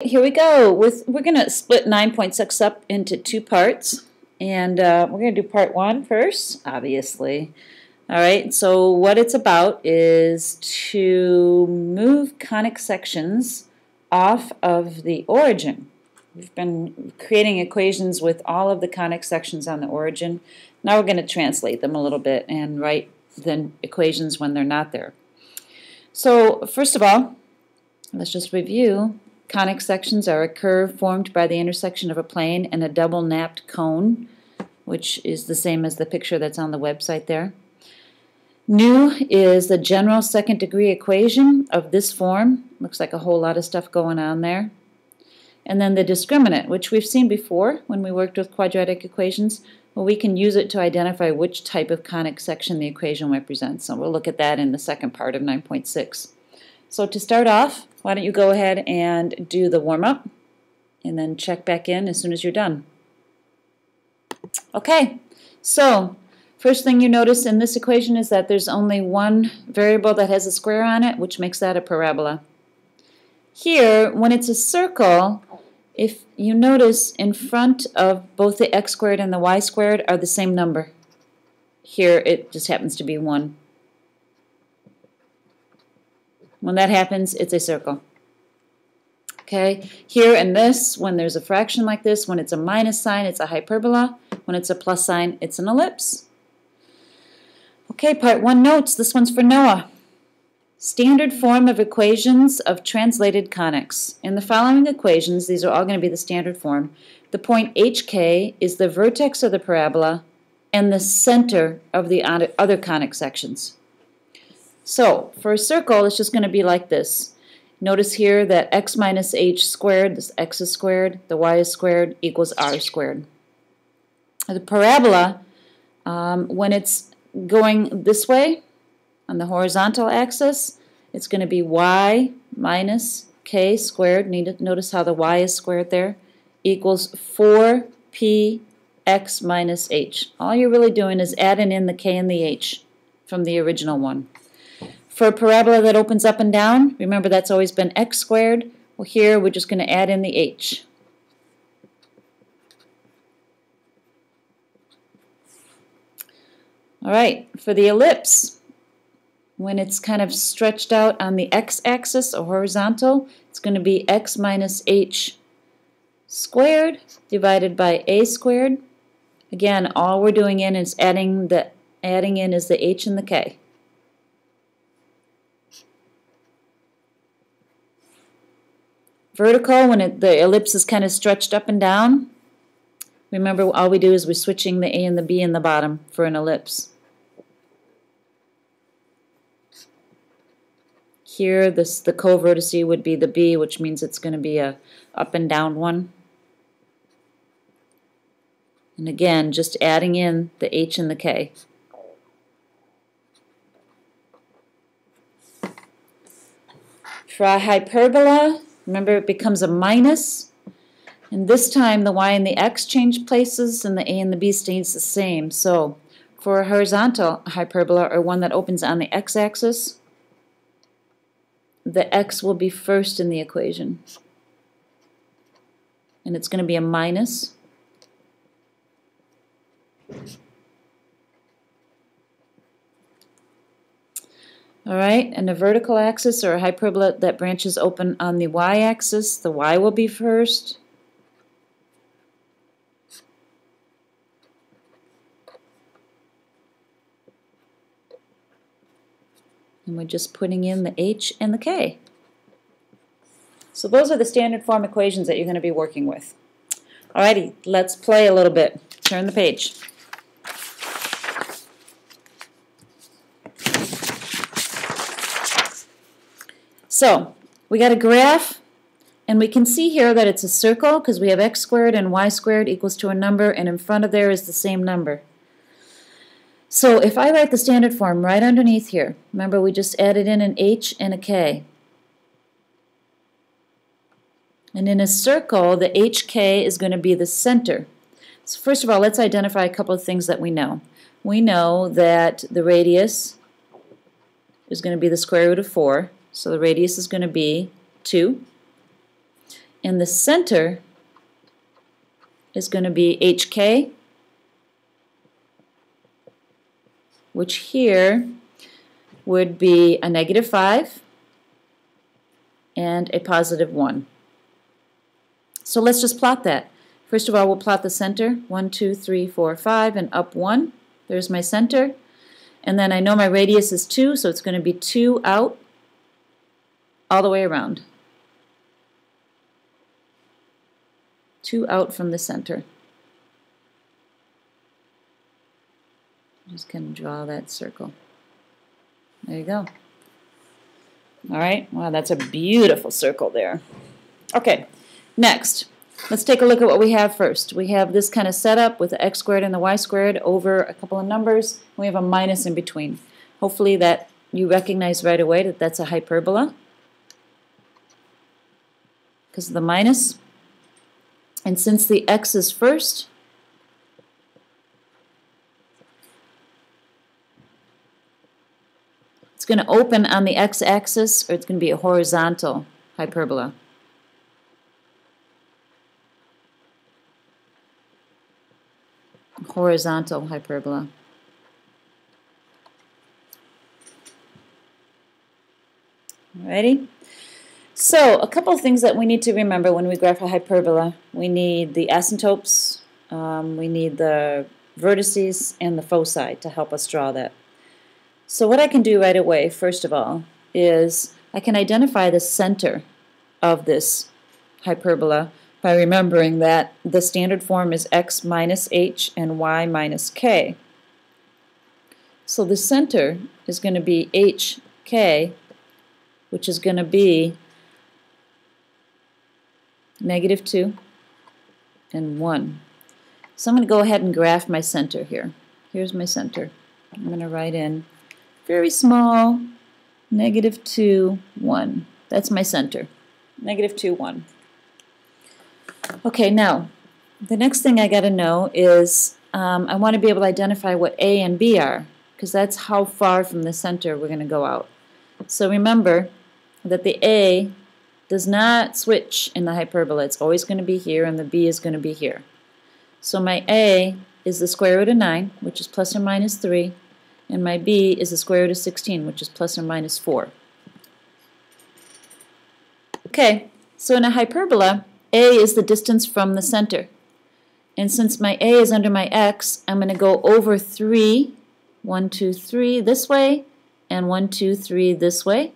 Here we go. We're going to split 9.6 up into two parts, and we're going to do part 1 first, obviously. All right, so what it's about is to move conic sections off of the origin. We've been creating equations with all of the conic sections on the origin. Now we're going to translate them a little bit and write the equations when they're not there. So first of all, let's just review. Conic sections are a curve formed by the intersection of a plane and a double napped cone, which is the same as the picture that's on the website there. Nu is the general second degree equation of this form. Looks like a whole lot of stuff going on there. And then the discriminant, which we've seen before when we worked with quadratic equations. Well, we can use it to identify which type of conic section the equation represents. So we'll look at that in the second part of 9.6. So to start off, why don't you go ahead and do the warm-up and then check back in as soon as you're done. Okay, so first thing you notice in this equation is that there's only one variable that has a square on it, which makes that a parabola. Here, when it's a circle, if you notice in front of both the x squared and the y squared are the same number. Here it just happens to be 1. When that happens, it's a circle. Okay, here in this, when there's a fraction like this, when it's a minus sign, it's a hyperbola. When it's a plus sign, it's an ellipse. Okay, part 1 notes. This one's for Noah. Standard form of equations of translated conics. In the following equations, these are all going to be the standard form. The point HK is the vertex of the parabola and the center of the other conic sections. So, for a circle, it's just going to be like this. Notice here that x minus h squared, this x is squared, the y is squared, equals r squared. The parabola, when it's going this way, on the horizontal axis, it's going to be y minus k squared. Notice how the y is squared there, equals 4p x minus h. All you're really doing is adding in the k and the h from the original one. For a parabola that opens up and down, remember that's always been x squared. Well, here we're just going to add in the h. All right, for the ellipse, when it's kind of stretched out on the x-axis or horizontal, it's going to be x minus h squared divided by a squared. Again, all we're doing is adding in is the h and the k. Vertical, when the ellipse is kind of stretched up and down, remember all we do is we're switching the a and the b in the bottom for an ellipse. Here, the covertice would be the b, which means it's going to be a up and down one. And again, just adding in the h and the k. For a hyperbola, remember it becomes a minus, and this time the y and the x change places and the a and the b stays the same. So for a horizontal hyperbola, or one that opens on the x-axis, the x will be first in the equation, and it's going to be a minus. All right, and a vertical axis or a hyperbola that branches open on the y-axis, the y will be first. And we're just putting in the h and the k. So those are the standard form equations that you're going to be working with. Alrighty, let's play a little bit. Turn the page. So we got a graph, and we can see here that it's a circle because we have x squared and y squared equals to a number, and in front of there is the same number. So if I write the standard form right underneath here, remember we just added in an h and a k. And in a circle, the hk is going to be the center. So first of all, let's identify a couple of things that we know. We know that the radius is going to be the square root of 4. So the radius is going to be 2. And the center is going to be HK, which here would be a -5 and a +1. So let's just plot that. First of all, we'll plot the center, 1, 2, 3, 4, 5, and up 1. There's my center. And then I know my radius is 2, so it's going to be 2 out all the way around. 2 out from the center. I'm just going to draw that circle. There you go. All right, wow, that's a beautiful circle there. Okay, next, let's take a look at what we have first. We have this kind of setup with the x squared and the y squared over a couple of numbers. We have a minus in between. Hopefully that you recognize right away that that's a hyperbola because of the minus. And since the x is first, it's going to open on the x-axis, or it's going to be a horizontal hyperbola. Horizontal hyperbola. Alrighty. So, a couple of things that we need to remember when we graph a hyperbola. We need the asymptotes, we need the vertices, and the foci to help us draw that. So what I can do right away, first of all, is I can identify the center of this hyperbola by remembering that the standard form is x minus h and y minus k. So the center is going to be hk, which is going to be -2 and 1. So I'm going to go ahead and graph my center here. Here's my center. I'm going to write in very small, -2, 1. That's my center, -2, 1. Okay, now, the next thing I got to know is I want to be able to identify what A and B are, because that's how far from the center we're going to go out. So remember that the A does not switch in the hyperbola. It's always going to be here, and the B is going to be here. So my A is the square root of 9, which is plus or minus 3. And my B is the square root of 16, which is plus or minus 4. Okay, so in a hyperbola, A is the distance from the center. And since my A is under my x, I'm going to go over 3, 1, 2, 3 this way, and 1, 2, 3 this way.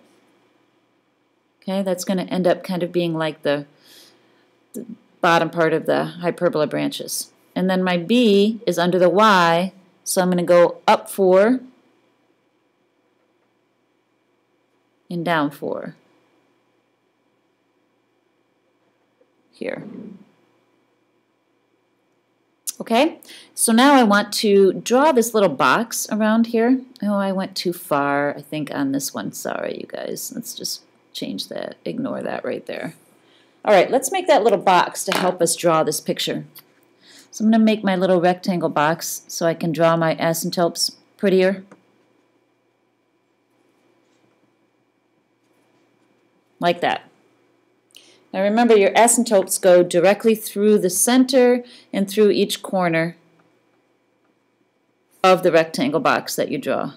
Okay, that's going to end up kind of being like the bottom part of the hyperbola branches. And then my B is under the y, so I'm going to go up 4 and down 4 here. Okay, so now I want to draw this little box around here. Oh, I went too far, I think, on this one. Sorry, you guys. Let's just change that. Ignore that right there. All right, let's make that little box to help us draw this picture. So I'm going to make my little rectangle box so I can draw my asymptotes prettier. Like that. Now remember, your asymptotes go directly through the center and through each corner of the rectangle box that you draw.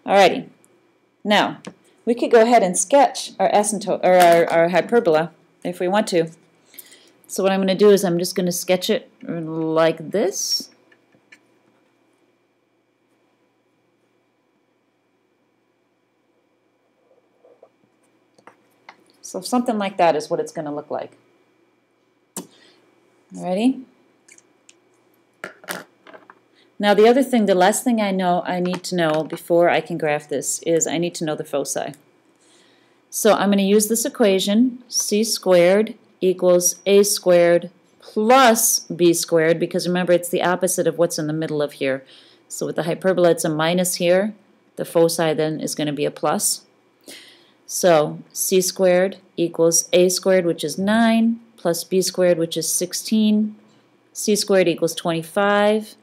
Alrighty. Now, we could go ahead and sketch our asymptote, or our hyperbola if we want to. So what I'm going to do is I'm just going to sketch it like this. So something like that is what it's going to look like. Alrighty. Now the other thing, the last thing I need to know before I can graph this is I need to know the foci. So I'm going to use this equation, c squared equals a squared plus b squared, because remember it's the opposite of what's in the middle of here. So with the hyperbola it's a minus here, the foci then is going to be a plus. So c squared equals a squared, which is 9, plus b squared, which is 16. C squared equals 25.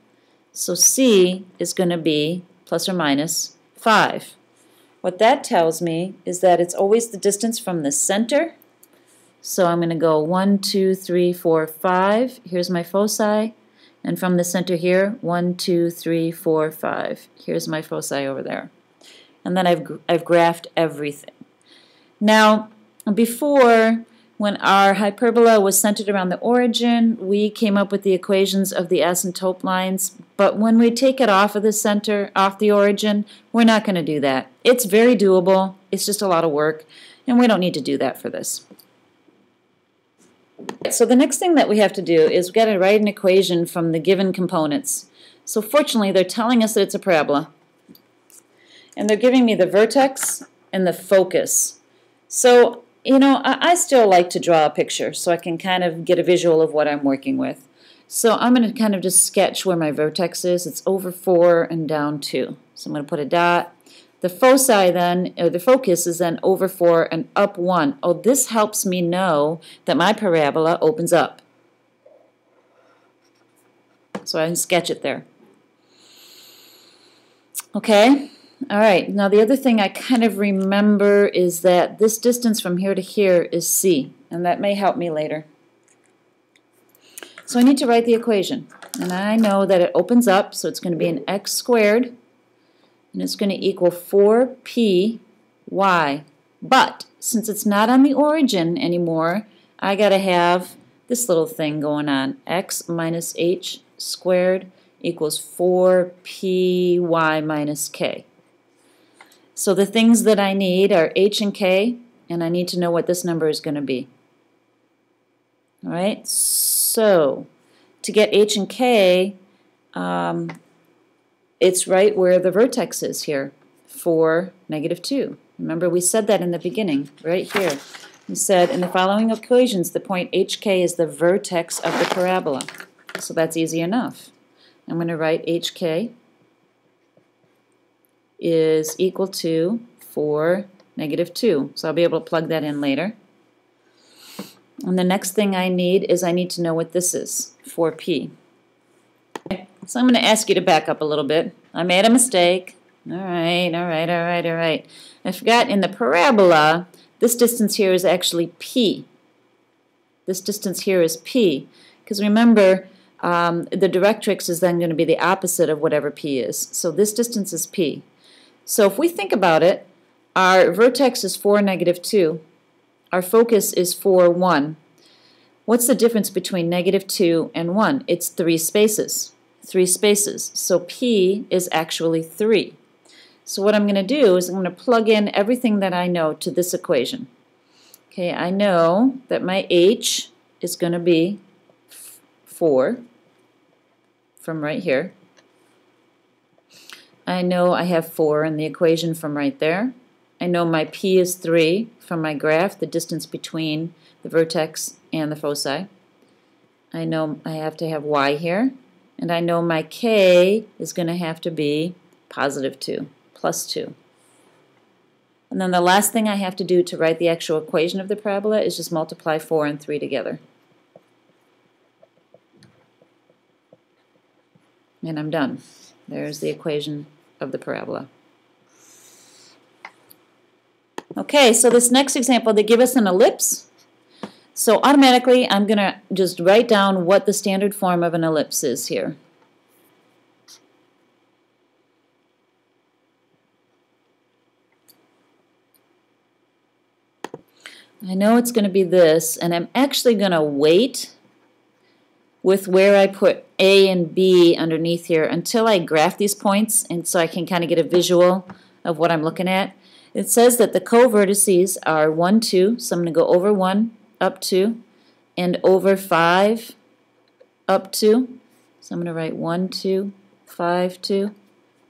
So c is going to be plus or minus 5. What that tells me is that it's always the distance from the center. So I'm going to go 1, 2, 3, 4, 5. Here's my foci. And from the center here, 1, 2, 3, 4, 5. Here's my foci over there. And then I've graphed everything. Now, before, when our hyperbola was centered around the origin, we came up with the equations of the asymptote lines. But when we take it off of the center, off the origin, we're not going to do that. It's very doable. It's just a lot of work, and we don't need to do that for this. So the next thing that we have to do is we've got to write an equation from the given components. So fortunately, they're telling us that it's a parabola. And they're giving me the vertex and the focus. So, you know, I still like to draw a picture so I can kind of get a visual of what I'm working with. So I'm going to kind of just sketch where my vertex is. It's over 4 and down 2. So I'm going to put a dot. The foci then, or the focus is then over 4 and up 1. Oh, this helps me know that my parabola opens up. So I can sketch it there. Okay. All right, now the other thing I kind of remember is that this distance from here to here is c, and that may help me later. So I need to write the equation, and I know that it opens up, so it's going to be an x squared, and it's going to equal 4py. But since it's not on the origin anymore, I got to have this little thing going on. X minus h squared equals 4py minus k. So the things that I need are h and k, and I need to know what this number is going to be. All right, so to get h and k, it's right where the vertex is here, 4, -2. Remember, we said that in the beginning, right here. We said in the following equations, the point hk is the vertex of the parabola. So that's easy enough. I'm going to write hk is equal to 4, -2. So I'll be able to plug that in later. And the next thing I need is I need to know what this is, 4p. Okay. So I'm going to ask you to back up a little bit. I made a mistake. All right. I forgot in the parabola, this distance here is actually p. This distance here is p. Because remember, the directrix is then going to be the opposite of whatever p is. So this distance is p. So if we think about it, our vertex is 4, -2. Our focus is 4, 1. What's the difference between -2 and 1? It's 3 spaces. 3 spaces. So p is actually 3. So what I'm going to do is I'm going to plug in everything that I know to this equation. Okay, I know that my h is going to be 4 from right here. I know I have 4 in the equation from right there. I know my p is 3 from my graph, the distance between the vertex and the foci. I know I have to have y here. And I know my k is going to have to be +2, +2. And then the last thing I have to do to write the actual equation of the parabola is just multiply 4 and 3 together. And I'm done. There's the equation of the parabola. Okay, so this next example, they give us an ellipse. So automatically, I'm going to just write down what the standard form of an ellipse is here. I know it's going to be this, and I'm actually going to wait with where I put A and B underneath here until I graph these points, and so I can kind of get a visual of what I'm looking at. It says that the co-vertices are 1, 2, so I'm going to go over 1, up 2, and over 5, up 2. So I'm going to write 1, 2, 5, 2.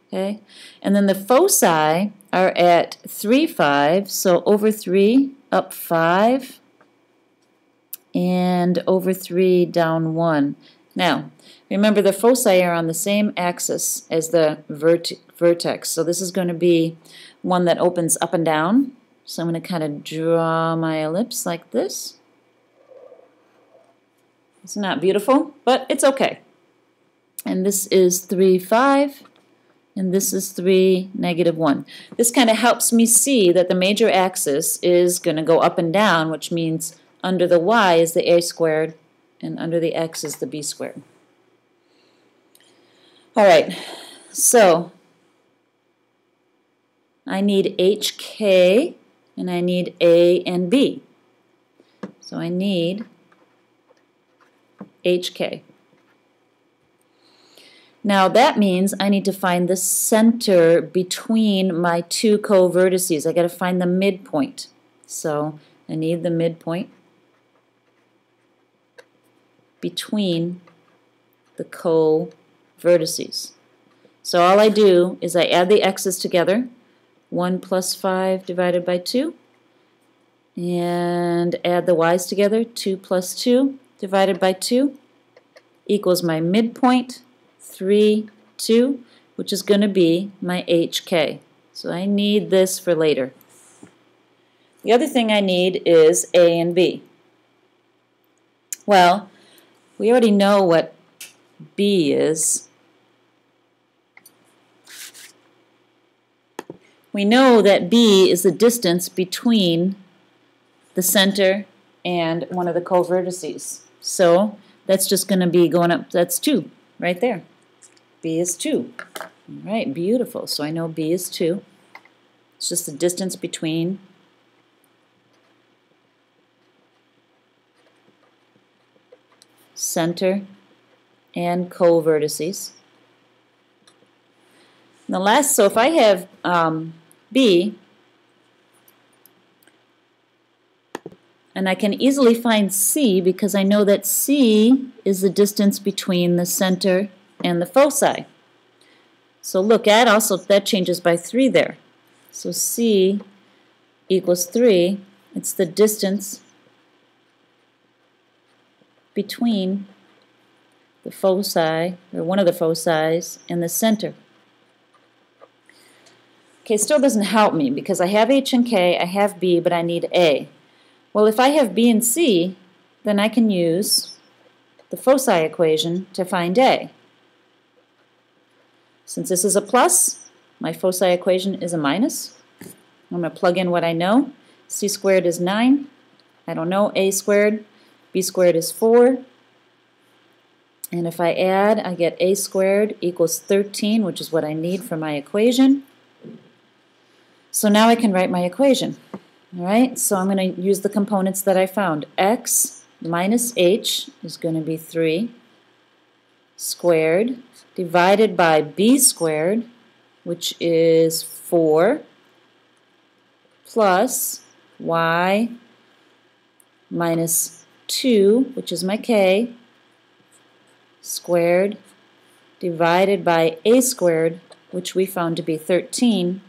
Okay, and then the foci are at 3, 5, so over 3, up 5, and over 3, down 1. Now, remember the foci are on the same axis as the vertex, so this is going to be one that opens up and down. So I'm going to kind of draw my ellipse like this. It's not beautiful, but it's okay. And this is 3, 5, and this is 3, -1. This kind of helps me see that the major axis is going to go up and down, which means under the y is the a squared, and under the x is the b squared. All right, so I need HK, and I need A and B. So I need HK. Now that means I need to find the center between my two co-vertices. I got to find the midpoint. So I need the midpoint between the co-vertices. So all I do is I add the x's together. 1 plus 5 divided by 2. And add the y's together. 2 plus 2 divided by 2 equals my midpoint, 3, 2, which is going to be my HK. So I need this for later. The other thing I need is A and B. Well, we already know what B is. We know that B is the distance between the center and one of the co-vertices. So that's just going to be going up, that's 2 right there. B is 2. All right, beautiful. So I know B is 2. It's just the distance between center and co-vertices. The last, so if I have B, and I can easily find C because I know that C is the distance between the center and the foci. So look at, also that changes by 3 there. So C equals 3. It's the distance between the foci, or one of the foci, and the center. Okay, still doesn't help me because I have H and K, I have B, but I need A. Well, if I have B and C, then I can use the foci equation to find A. Since this is a plus, my foci equation is a minus. I'm going to plug in what I know. C squared is 9. I don't know A squared. B squared is 4. And if I add, I get A squared equals 13, which is what I need for my equation. So now I can write my equation. All right, so I'm going to use the components that I found. X minus H is going to be 3 squared divided by B squared, which is 4, plus Y minus 2, which is my K, squared divided by A squared, which we found to be 13,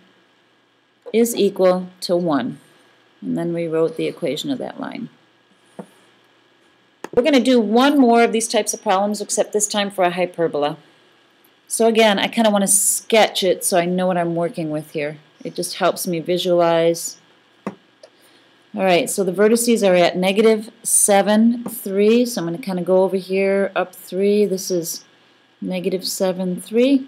is equal to 1. And then we wrote the equation of that line. We're going to do one more of these types of problems, except this time for a hyperbola. So again, I kind of want to sketch it so I know what I'm working with here. It just helps me visualize. All right, so the vertices are at -7, 3. So I'm going to kind of go over here, up 3. This is -7, 3.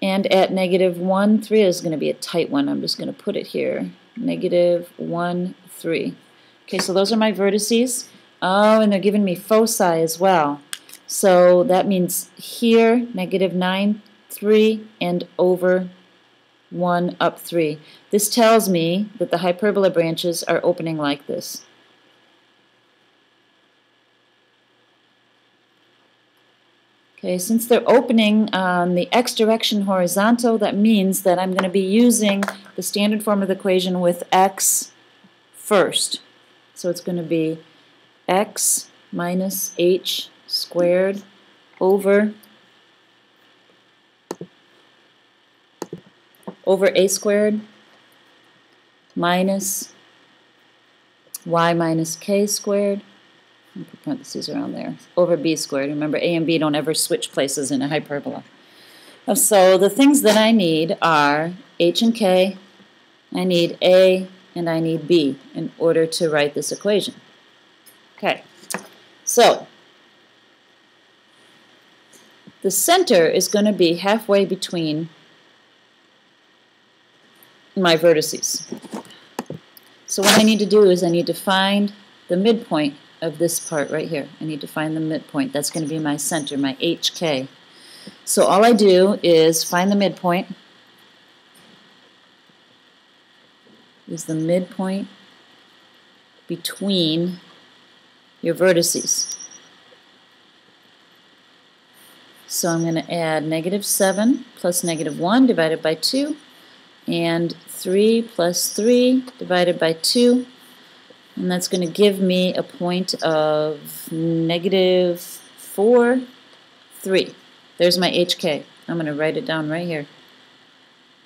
And at -1, 3 is going to be a tight one. I'm just going to put it here. -1, 3. Okay, so those are my vertices. Oh, and they're giving me foci as well. So that means here, -9, 3, and over 1 up 3. This tells me that the hyperbola branches are opening like this. Okay, since they're opening on the x direction horizontal, that means that I'm going to be using the standard form of the equation with x first. So it's going to be x minus h squared over a squared minus y minus k squared. Put parentheses around there, over b squared. Remember, a and b don't ever switch places in a hyperbola. So the things that I need are h and k, I need a, and I need b in order to write this equation. Okay, so the center is going to be halfway between my vertices. So what I need to do is I need to find the midpoint of this part right here. I need to find the midpoint. That's going to be my center, my HK. So all I do is find the midpoint. Is the midpoint between your vertices. So I'm going to add -7 plus -1 divided by 2, and 3 plus 3 divided by 2, and that's going to give me a point of -4, 3. There's my HK. I'm going to write it down right here.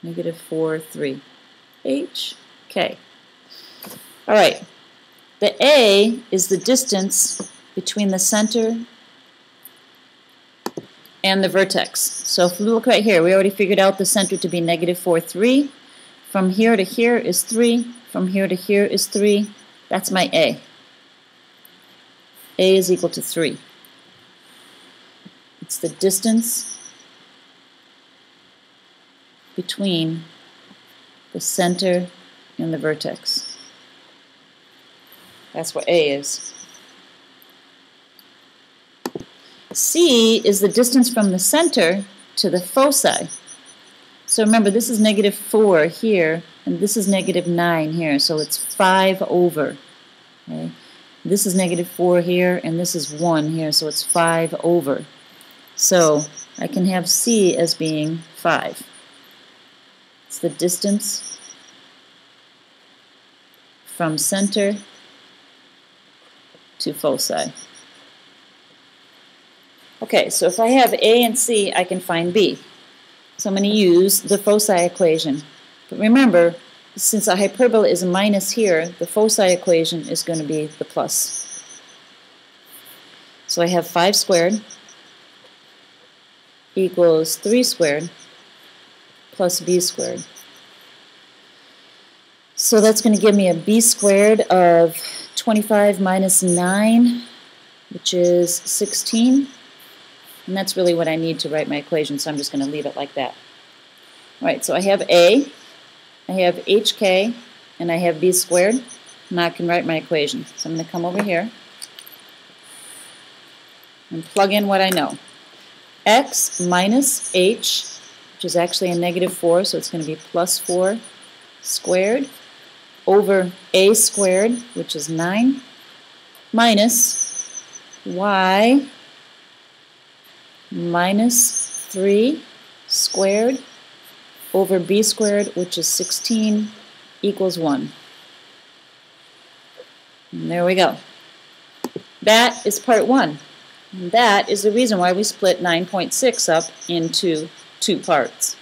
-4, 3. HK. All right. The A is the distance between the center and the vertex. So if we look right here, we already figured out the center to be -4, 3. From here to here is 3. From here to here is 3. That's my A. A is equal to 3. It's the distance between the center and the vertex. That's what A is. C is the distance from the center to the foci. So remember, this is -4 here, and this is -9 here, so it's 5 over. Okay? This is -4 here, and this is 1 here, so it's 5 over. So I can have C as being 5. It's the distance from center to foci. Okay, so if I have A and C, I can find B. So I'm going to use the foci equation. But remember, since a hyperbola is a minus here, the foci equation is going to be the plus. So I have 5 squared equals 3 squared plus B squared. So that's going to give me a B squared of 25 minus 9, which is 16. And that's really what I need to write my equation, so I'm just going to leave it like that. All right, so I have A, I have HK, and I have B squared. Now I can write my equation. So I'm going to come over here and plug in what I know. X minus H, which is actually a -4, so it's going to be plus 4 squared, over A squared, which is 9, minus Y minus 3 squared over B squared, which is 16, equals 1. And there we go. That is part 1. And that is the reason why we split 9.6 up into 2 parts.